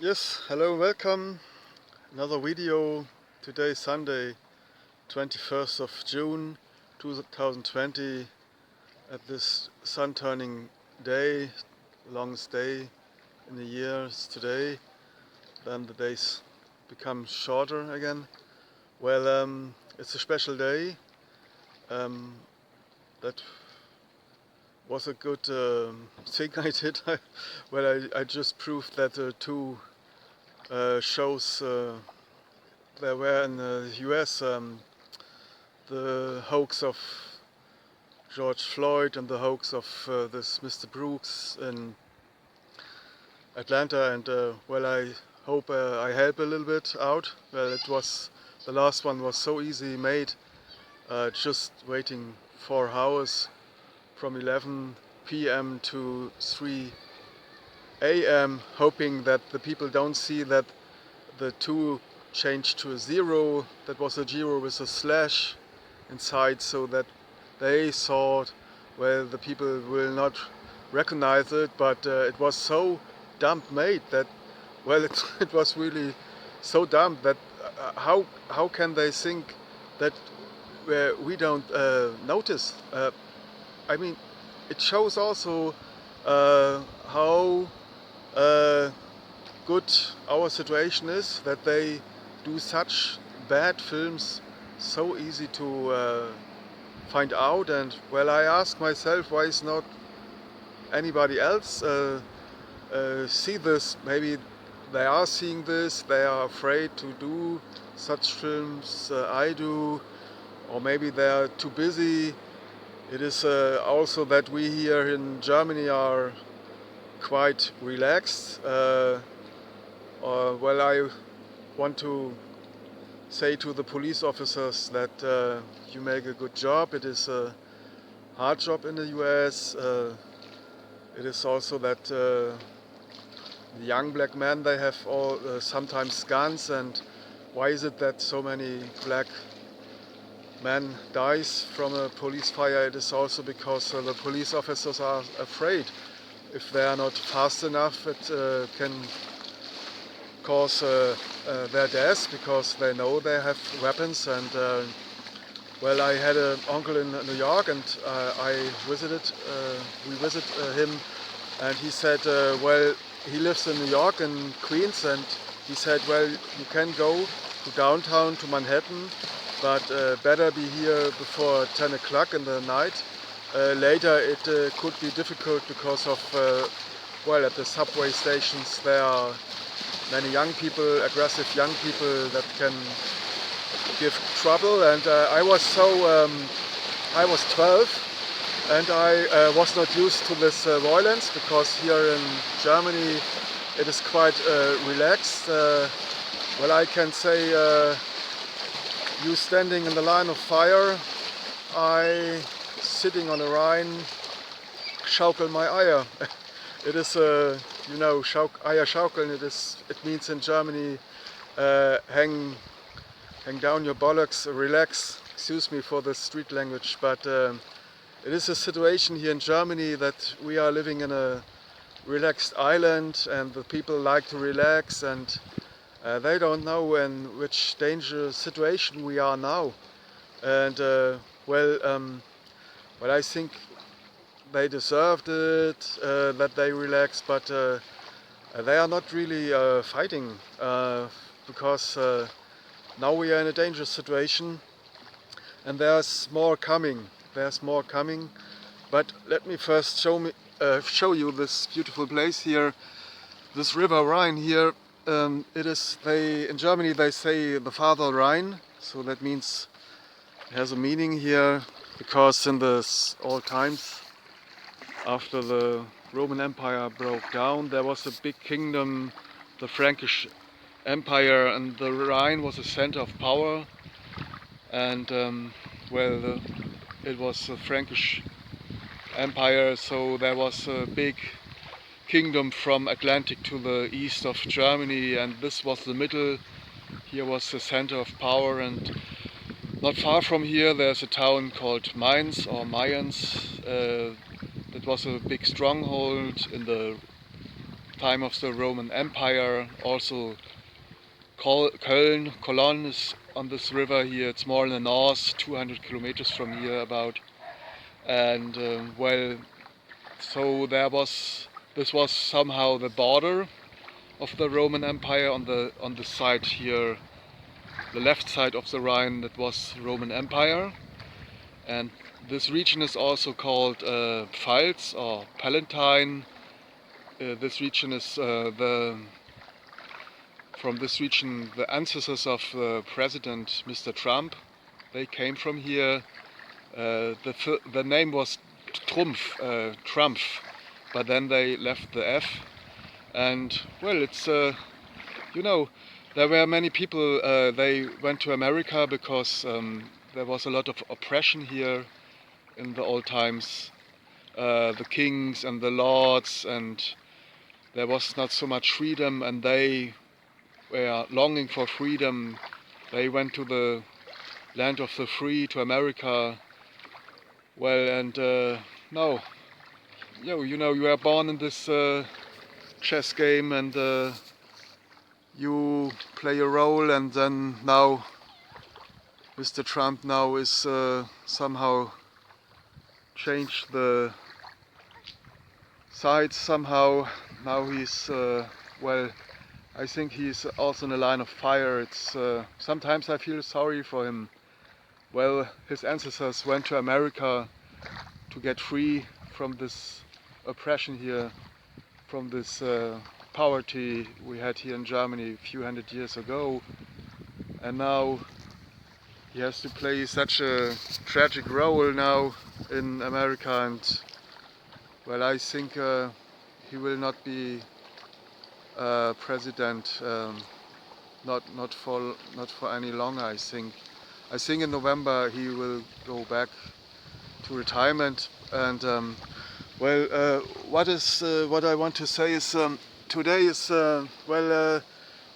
Yes, hello, welcome. Another video. Today is Sunday, 21st of June 2020, at this sun turning day, longest day in the year is today. Then the days become shorter again. Well, it's a special day. Um, that was a good thing I did. I just proved that two shows there were in the US, the hoax of George Floyd and the hoax of this Mr. Brooks in Atlanta, and I hope I help a little bit out. Well, the last one was so easy made, just waiting 4 hours from 11 p.m. to 3 a.m., hoping that the people don't see that the 2 changed to a 0. That was a 0 with a slash inside, so that they thought, well, the people will not recognize it, but it was so dumb made that, well, it was really so dumb that how can they think that we don't notice? I mean, it shows also how uh, good our situation is, that they do such bad films so easy to find out. And well, I ask myself, why is not anybody else see this? Maybe they are seeing this, they are afraid to do such films I do, or maybe they are too busy. It is also that we here in Germany are quite relaxed. Well, I want to say to the police officers that you make a good job. It is a hard job in the US. It is also that the young black men, they have all sometimes guns, and why is it that so many black men dies from a police fire? It is also because the police officers are afraid. If they are not fast enough, it can cause their death, because they know they have weapons. And well, I had an uncle in New York, and we visited him, and he said, well, he lives in New York, in Queens, and he said, well, you can go to downtown, to Manhattan, but better be here before 10 o'clock in the night. Later it could be difficult because of, well, at the subway stations there are many young people, aggressive young people that can give trouble. And I was 12, and I was not used to this violence, because here in Germany it is quite relaxed. Well, I can say, you standing in the line of fire, I sitting on the Rhine, schaukeln my Eier. It is, Eier schaukeln. It means in Germany, hang down your bollocks, relax. Excuse me for the street language, but it is a situation here in Germany that we are living in a relaxed island, and the people like to relax, and they don't know in which dangerous situation we are now. And well, I think they deserved it, that they relax, but they are not really fighting, because now we are in a dangerous situation, and there's more coming. There's more coming. But let me first show you this beautiful place here, this river Rhine here. In Germany they say the father Rhine, so that means it has a meaning here, because in the old times, after the Roman Empire broke down, there was a big kingdom, the Frankish Empire, and the Rhine was a center of power. And it was a Frankish Empire, so there was a big kingdom from Atlantic to the east of Germany, and this was the middle. Here was the center of power, and not far from here there's a town called Mainz, or Mayence. That was a big stronghold in the time of the Roman Empire. Also Cologne is on this river here. It's more in the north, 200 kilometers from here about. And well, so this was somehow the border of the Roman Empire. On the side here, the left side of the Rhine, that was Roman Empire. And this region is also called Pfalz or Palatine. This region is from this region the ancestors of President Mr. Trump. They came from here. The name was Trump, but then they left the F. And well, it's you know, there were many people. They went to America because there was a lot of oppression here in the old times. The kings and the lords, and there was not so much freedom, and they were longing for freedom. They went to the land of the free, to America. Well, and now, you know, you are born in this chess game, and you play a role, and then now Mr. Trump now is somehow changed the sides somehow. Now he's well, I think he's also in a line of fire. It's sometimes I feel sorry for him. Well, his ancestors went to America to get free from this oppression here, from this poverty we had here in Germany a few hundred years ago, and now he has to play such a tragic role now in America. And well, I think he will not be president, not for any longer. I think in November he will go back to retirement. And well, what I want to say is today is well,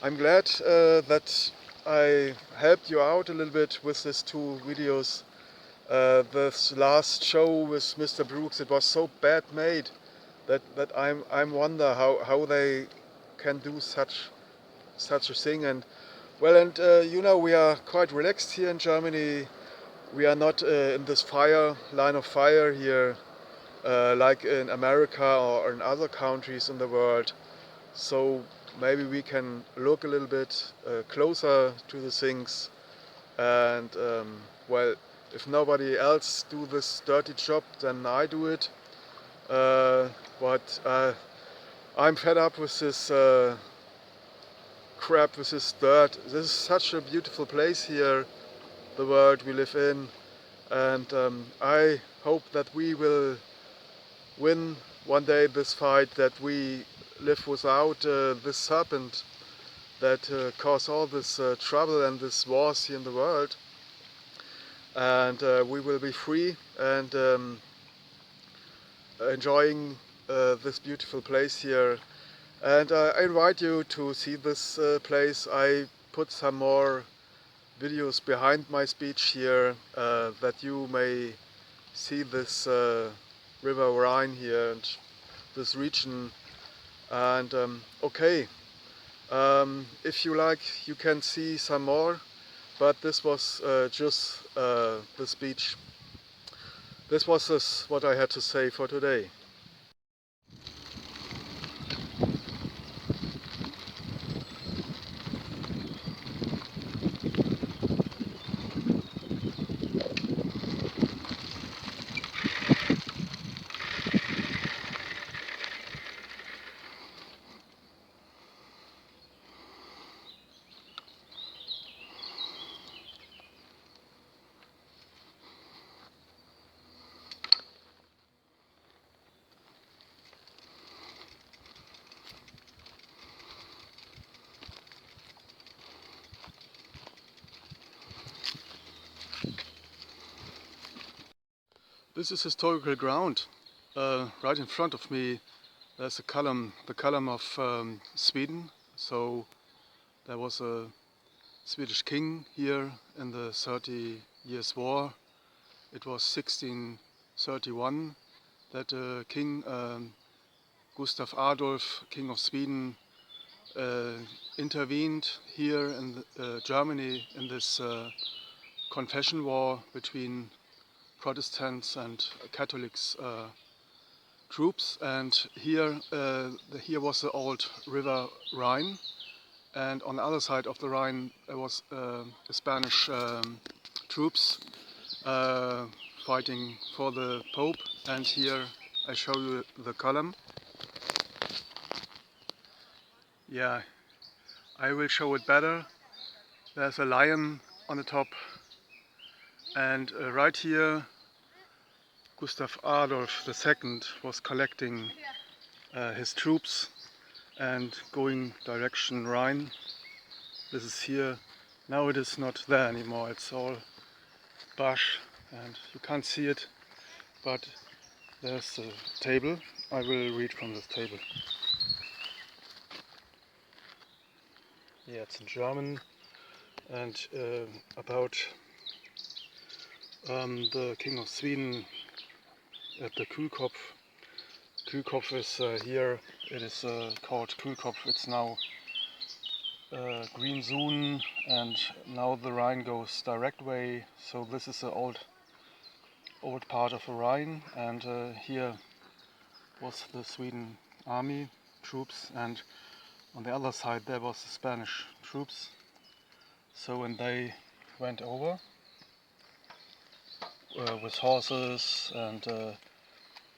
I'm glad that I helped you out a little bit with these two videos. This last show with Mr. Brooks, it was so bad made that I'm wonder how they can do such a thing. And well, and you know, we are quite relaxed here in Germany. We are not in this line of fire here like in America or in other countries in the world. So maybe we can look a little bit closer to the things. And well, if nobody else do this dirty job, then I do it. But I'm fed up with this crap, with this dirt. This is such a beautiful place here, the world we live in. And I hope that we will win one day this fight, that we live without this serpent that cause all this trouble and this wars here in the world. And we will be free and enjoying this beautiful place here. And I invite you to see this place. I put some more videos behind my speech here that you may see this river Rhine here and this region. And okay, if you like, you can see some more, but this was just the speech. This was what I had to say for today. This is historical ground. Right in front of me there's a column, the column of Sweden. So there was a Swedish king here in the 30 Years' War. It was 1631 that king Gustav Adolf, King of Sweden, intervened here in Germany in this confession war between Protestants and Catholics troops. And here was the old river Rhine, and on the other side of the Rhine there was Spanish troops fighting for the Pope. And here I show you the column. Yeah, I will show it better. There's a lion on the top, and right here Gustav Adolf II was collecting his troops and going direction Rhine. This is here. Now it is not there anymore, it's all bush and you can't see it, but there's a table. I will read from this table. Yeah, it's in German, and about the King of Sweden at the Kühlkopf. Kühlkopf is here, it is called Kühlkopf. It's now green zone, and now the Rhine goes direct way, so this is the old part of the Rhine, and here was the Sweden army troops, and on the other side there was the Spanish troops. So when they went over with horses, and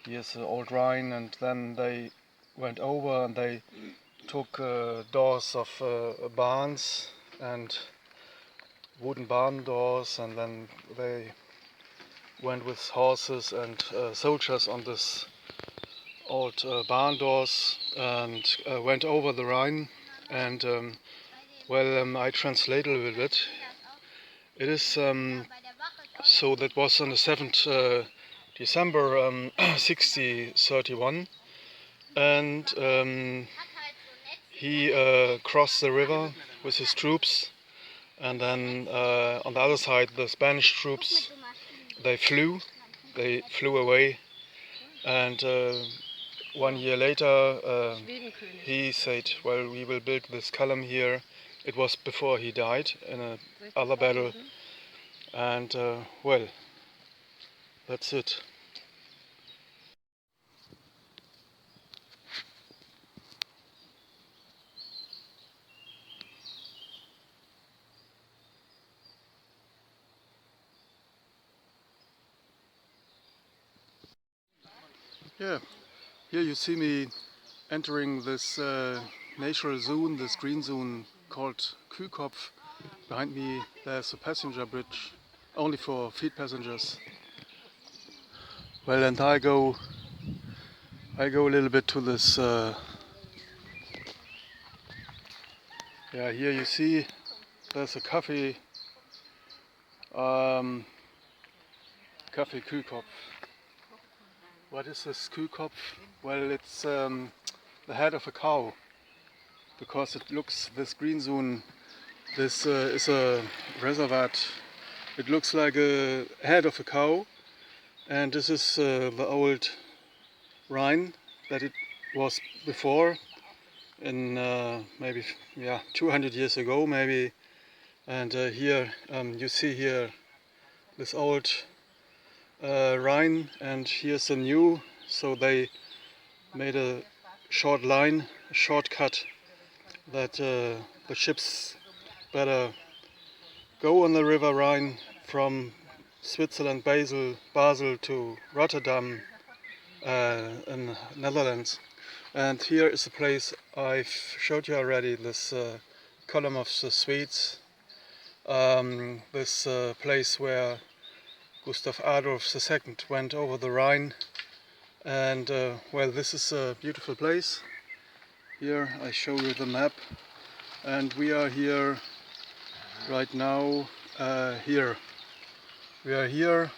here's the old Rhine, and then they went over and they took doors of barns and wooden barn doors, and then they went with horses and soldiers on this old barn doors and went over the Rhine. And I translate a little bit. It is so that was on the 7th December 1631, and he crossed the river with his troops, and then on the other side the Spanish troops, they flew away, and 1 year later he said, well, we will build this column here. It was before he died in another battle, and well, that's it. Yeah, here you see me entering this natural zone, this green zone called Kühlkopf. Behind me there's a passenger bridge, only for feed passengers. Well, and I go a little bit to this. Yeah, here you see there's a coffee Kühlkopf. What is this Kühlkopf? Well, it's the head of a cow, because it looks, this green zone, this is a reservoir. It looks like a head of a cow, and this is the old Rhine that it was before, in maybe 200 years ago maybe. And here you see here this old Rhine, and here's the new, so they made a short line, a shortcut, that the ships better go on the river Rhine from Switzerland, Basel to Rotterdam in Netherlands. And here is the place I've showed you already, this column of the Swedes, this place where Gustav Adolf II went over the Rhine. And well, this is a beautiful place. Here I show you the map, and we are here right now. Here we are here,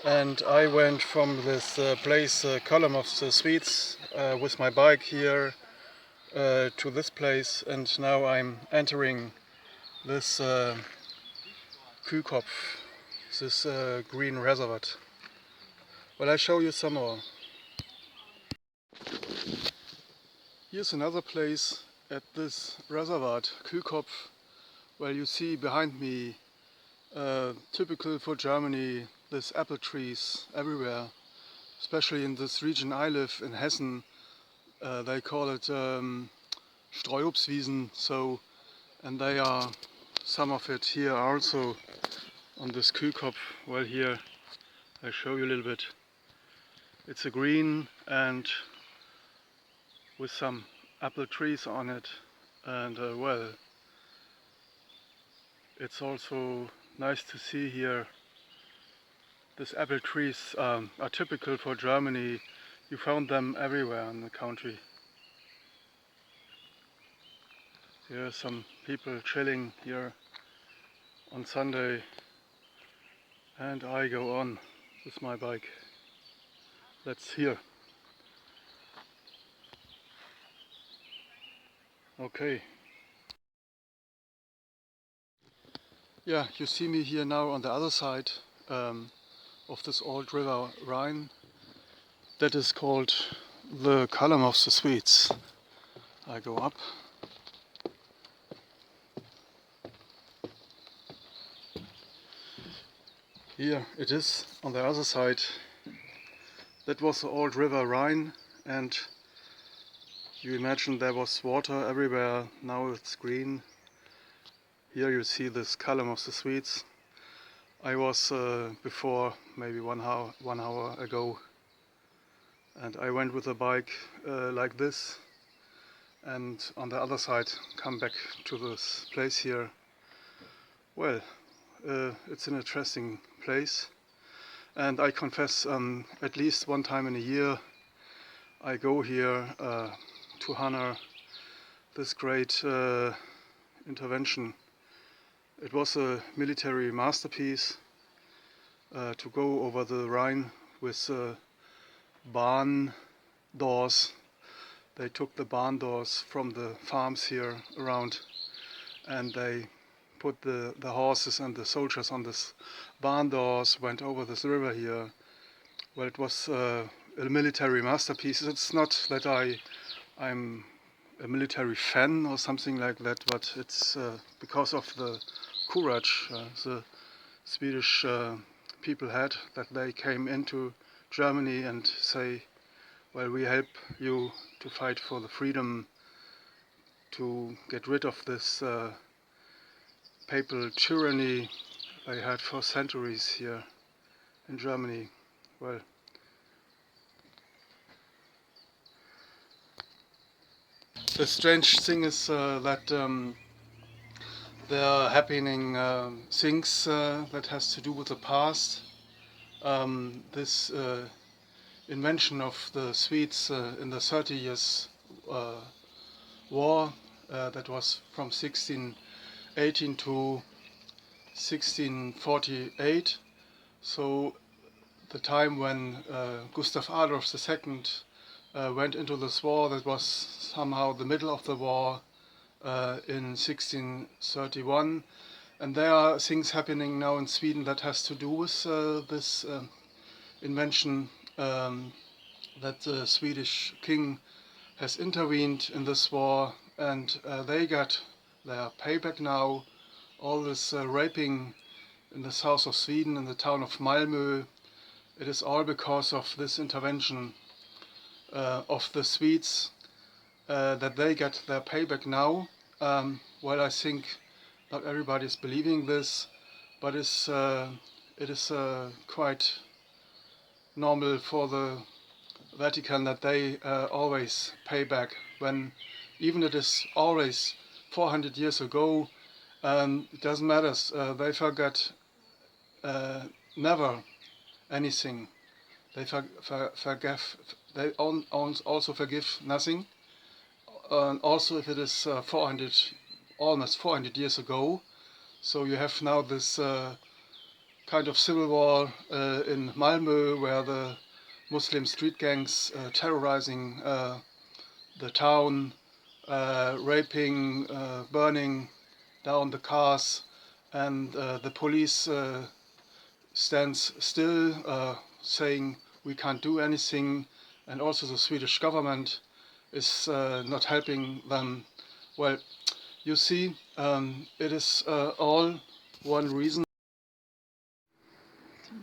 and I went from this place, column of the Swedes, with my bike here to this place, and now I'm entering this Kühlkopf, this green reservoir. Well, I show you some more. Here's another place at this reservoir, Kühlkopf, where you see behind me, typical for Germany, there's apple trees everywhere, especially in this region I live in Hessen. They call it Streuobstwiesen, so, and they are some of it here also on this Kühlkopf. Well, here I show you a little bit. It's a green and with some apple trees on it, and well, it's also nice to see here. These apple trees are typical for Germany. You found them everywhere in the country. Here are some people chilling here on Sunday, and I go on with my bike. That's here. Okay. Yeah, you see me here now on the other side of this old river Rhine. That is called the column of the Swedes. I go up. Here it is on the other side. That was the old river Rhine, and you imagine there was water everywhere. Now it's green. Here you see this column of the Swedes. I was before maybe 1 hour ago, and I went with a bike like this, and on the other side come back to this place here. Well, it's an interesting place, and I confess at least one time in a year I go here to honor this great intervention. It was a military masterpiece to go over the Rhine with barn doors. They took the barn doors from the farms here around, and they put the horses and the soldiers on this barn doors, went over this river here. Well, it was a military masterpiece. It's not that I'm a military fan or something like that, but it's because of the courage the Swedish people had, that they came into Germany and say, well, we help you to fight for the freedom, to get rid of this papal tyranny they had for centuries here in Germany. Well, the strange thing is that there are happening things that has to do with the past. This invention of the Swedes in the 30 Years War, that was from 1618 to 1648. So the time when Gustav Adolf II went into this war, that was somehow the middle of the war in 1631. And there are things happening now in Sweden that has to do with this invention, that the Swedish king has intervened in this war, and they got their payback now. All this raping in the south of Sweden, in the town of Malmö, it is all because of this intervention of the Swedes, that they get their payback now. Well, I think not everybody is believing this, but it is quite normal for the Vatican that they always pay back, when even it is always 400 years ago. It doesn't matter. They forget never anything. They forgive. They also forgive nothing. Also, if it is 400, almost 400 years ago, so you have now this kind of civil war in Malmö, where the Muslim street gangs terrorizing the town, raping, burning down the cars, and the police stands still, saying we can't do anything, and also the Swedish government is not helping them. Well, you see, it is all one reason.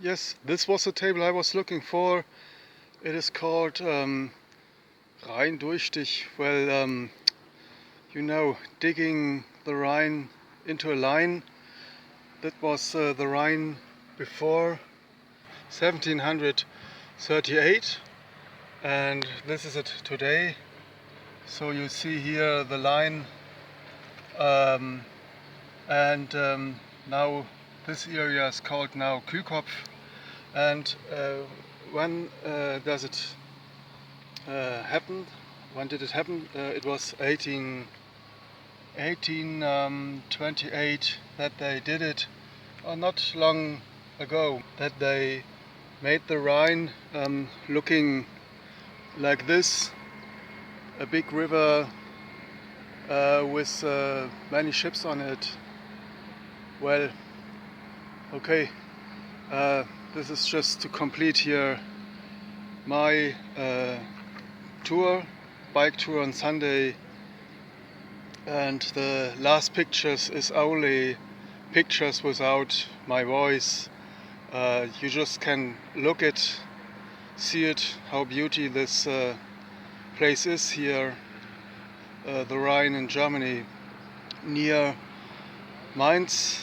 Yes, this was the table I was looking for. It is called Rhein Durchstich. Well, you know, digging the Rhine into a line. That was the Rhine before 1738, and this is it today. So you see here the line, and now this area is called now Kühlkopf. And when does it happen? When did it happen? It was 1828 that they did it, or not long ago, that they made the Rhine looking like this, a big river with many ships on it. Well, okay, this is just to complete here my bike tour on Sunday, and the last pictures is only pictures without my voice. You just can look it, see it, how beauty this place is here, the Rhine in Germany, near Mainz,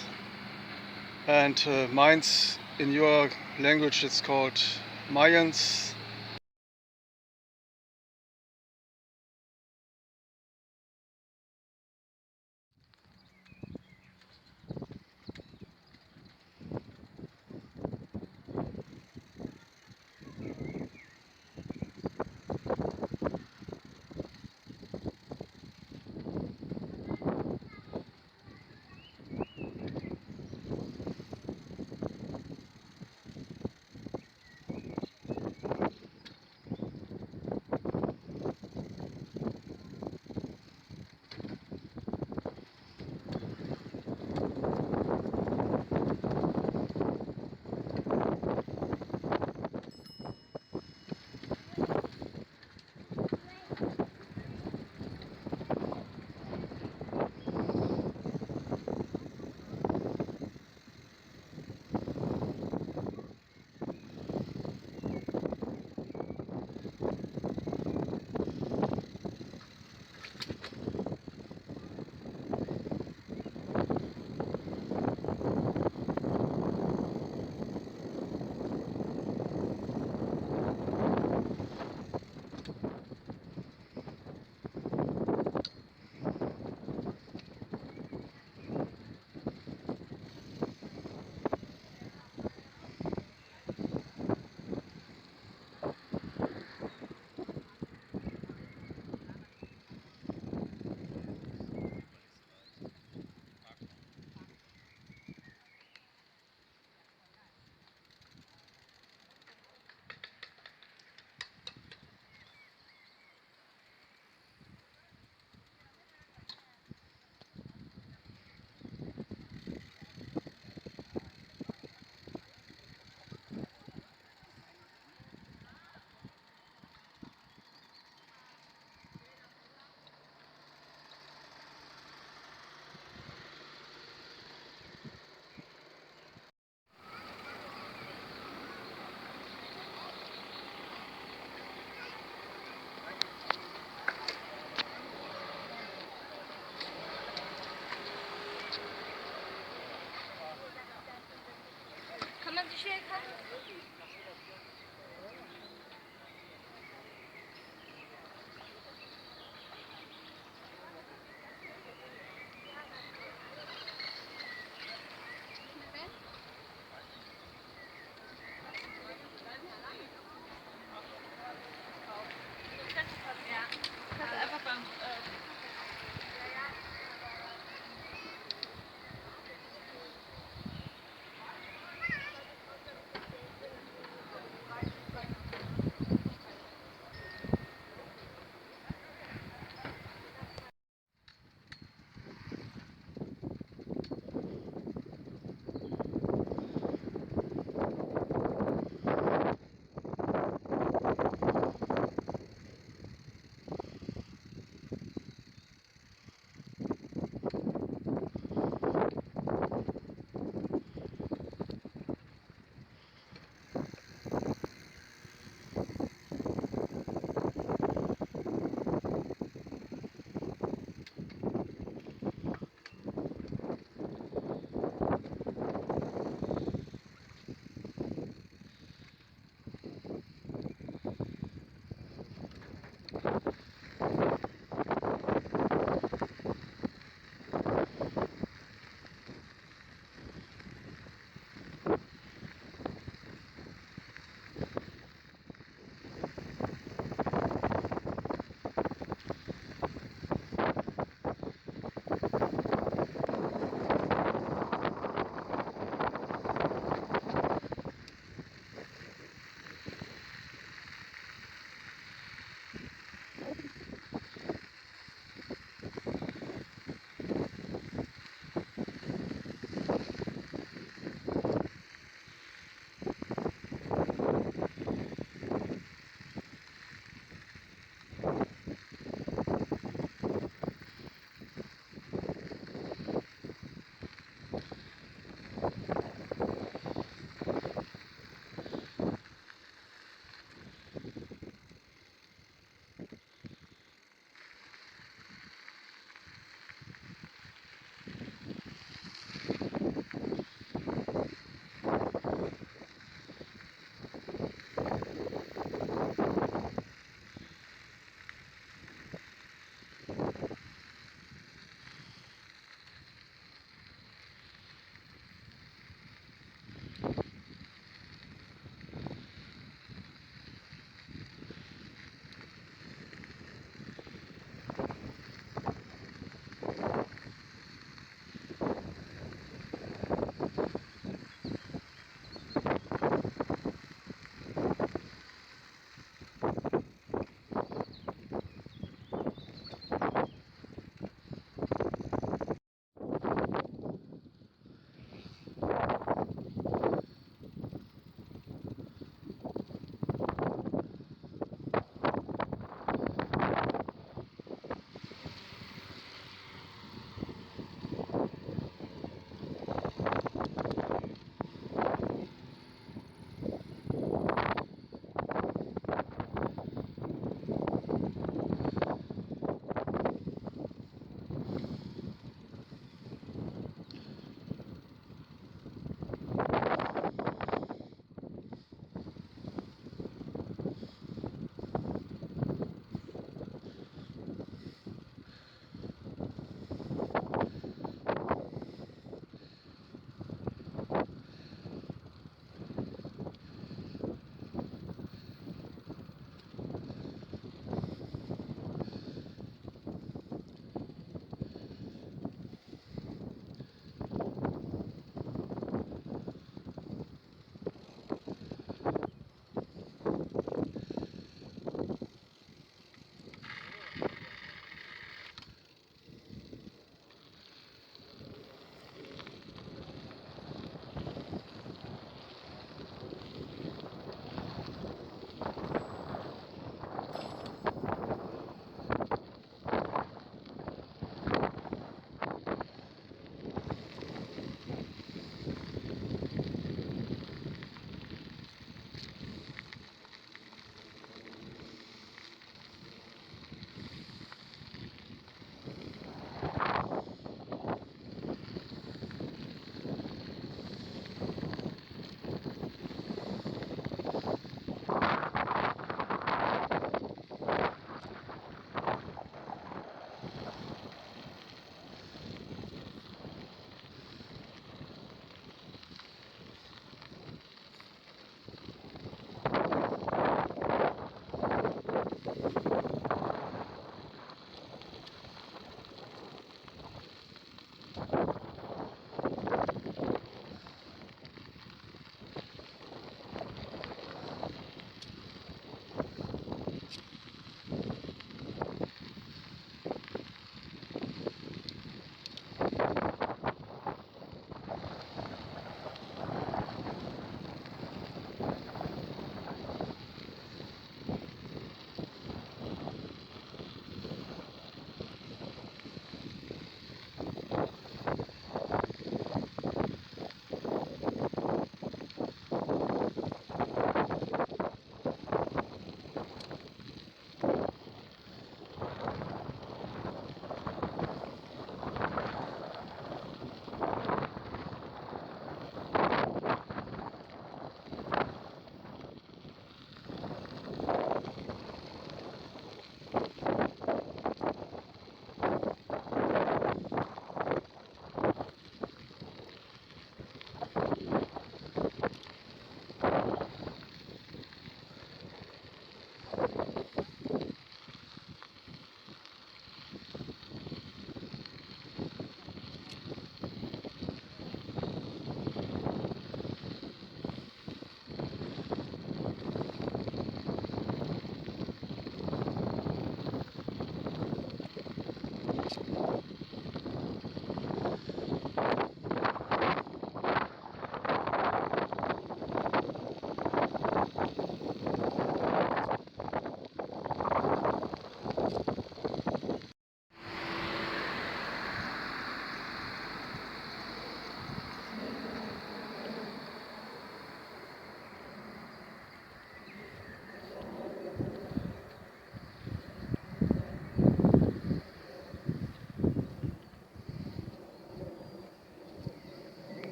and Mainz in your language it's called Mayence. Kann man sich hier kaufen?